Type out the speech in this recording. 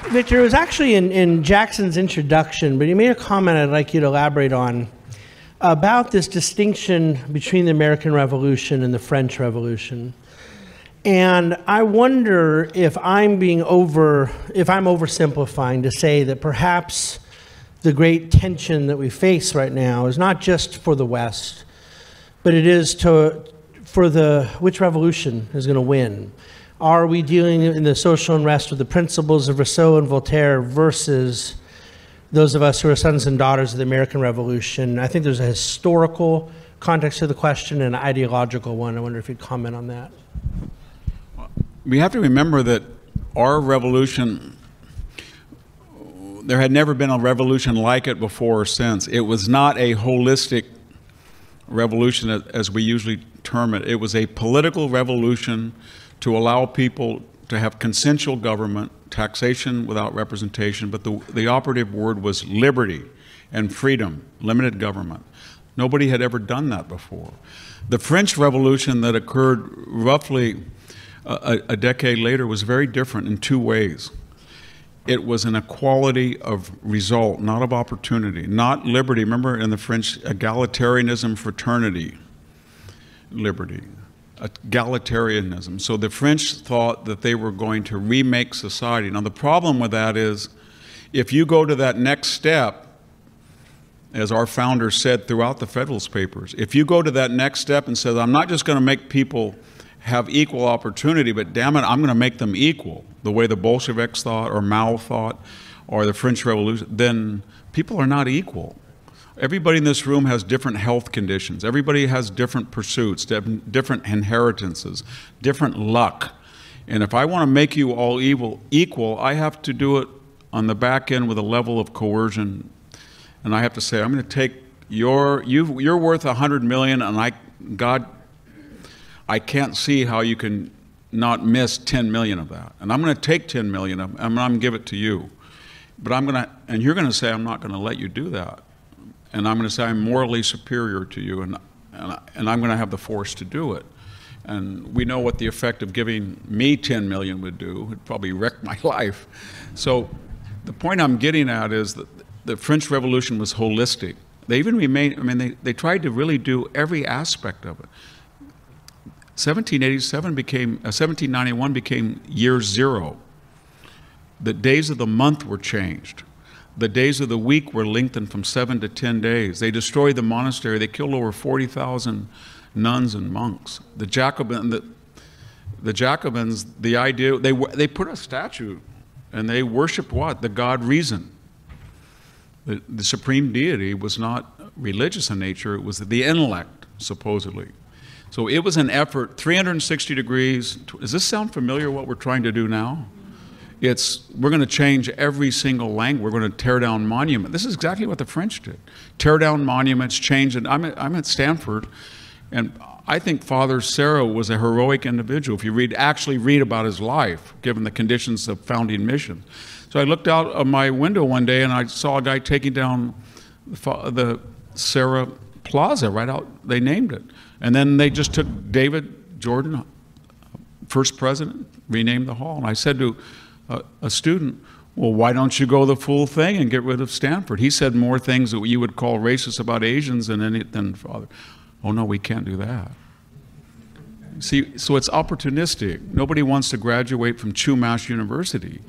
Victor, it was actually in Jackson's introduction, but he made a comment I'd like you to elaborate on about this distinction between the American Revolution and the French Revolution. And I wonder if I'm oversimplifying to say that perhaps the great tension that we face right now is not just for the West, but it is which revolution is going to win. Are we dealing in the social unrest with the principles of Rousseau and Voltaire versus those of us who are sons and daughters of the American Revolution? I think there's a historical context to the question and an ideological one. I wonder if you'd comment on that. We have to remember that our revolution, there had never been a revolution like it before or since. It was not a holistic revolution as we usually term it. It was a political revolution to allow people to have consensual government, taxation without representation, but the operative word was liberty and freedom, limited government. Nobody had ever done that before. The French Revolution that occurred roughly a decade later was very different in two ways. It was an equality of result, not of opportunity, not liberty. Remember in the French, egalitarianism, fraternity, liberty, egalitarianism. So the French thought that they were going to remake society. Now the problem with that is, if you go to that next step, as our founder said throughout the Federalist Papers, if you go to that next step and say, I'm not just going to make people have equal opportunity, but damn it, I'm going to make them equal, the way the Bolsheviks thought, or Mao thought, or the French Revolution, then people are not equal. Everybody in this room has different health conditions. Everybody has different pursuits, different inheritances, different luck. And if I want to make you all equal, I have to do it on the back end with a level of coercion. And I have to say, I'm going to take you're worth 100 million, and I can't see how you can not miss 10 million of that. And I'm going to take 10 million of them, and I'm going to give it to you. But and you're going to say, I'm not going to let you do that. And I'm going to say, I'm morally superior to you, and I'm going to have the force to do it. And we know what the effect of giving me 10 million would do. It'd probably wreck my life. So the point I'm getting at is that the French Revolution was holistic. They even they tried to really do every aspect of it. 1791 became year zero. The days of the month were changed. The days of the week were lengthened from 7 to 10 days. They destroyed the monastery. They killed over 40,000 nuns and monks. The Jacobins, the idea, they put a statue, and they worshiped what? The god reason. The supreme deity was not religious in nature. It was the intellect, supposedly. So it was an effort, 360 degrees. Does this sound familiar, what we're trying to do now? We're going to change every single language. We're going to tear down monuments. This is exactly what the French did. Tear down monuments, change it. I'm at Stanford, and I think Father Serra was a heroic individual if you actually read about his life, given the conditions of founding mission. So I looked out of my window one day, and I saw a guy taking down the Serra Plaza right out. They named it. And then they just took David Jordan, first president, renamed the hall. And I said to a student, well, why don't you go the full thing and get rid of Stanford? He said more things that you would call racist about Asians than Father. Oh, no, we can't do that. See, so it's opportunistic. Nobody wants to graduate from Chumash University.